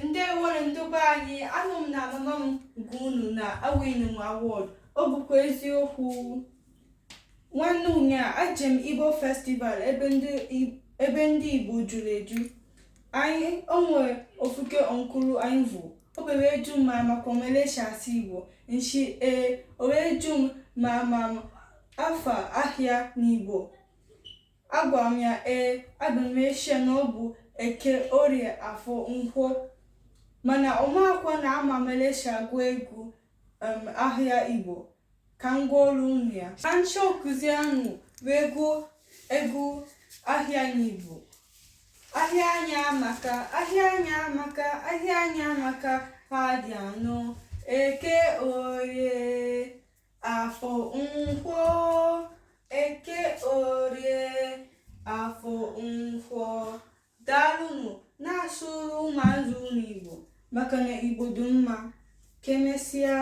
Ndewo ndobe anyị, anụ m na mama m nke unu na awinu m award. Ọ bụkwa eziokwu. Nwanne ụnyaa aje m Igbo festival ebe ndị Igbo juru eju. Anyị onwe ofuke onkuru anyị vu. O bere eju ma makwa Malaysia asị Igbo. Nshi o wee ju m ma afa ahịa n'Igbo. Agwara m ya aga m eshie na ọ bụ Eke, Orie, Afọ, Nkwọ. Mana ọmakwa na ama Malaysia agụ egwu ahịa Igbo ka m gwa ọrụ unu ya. Na nchọ okuzi ahụ wee gụọ egwu ahịa n'Igbo. Ahịa anyị amaka, ahịa anyị amaka, ahịa anyị amaka, ha dị anọ. Eke, Orie, Afọ, Nkwọ. Eke, Orie, Afọ, Nkwọ. Daalụnụ na-asụrụ ụmụazụ unu Igbo maka na Igbo dị mma. Ka emesịa.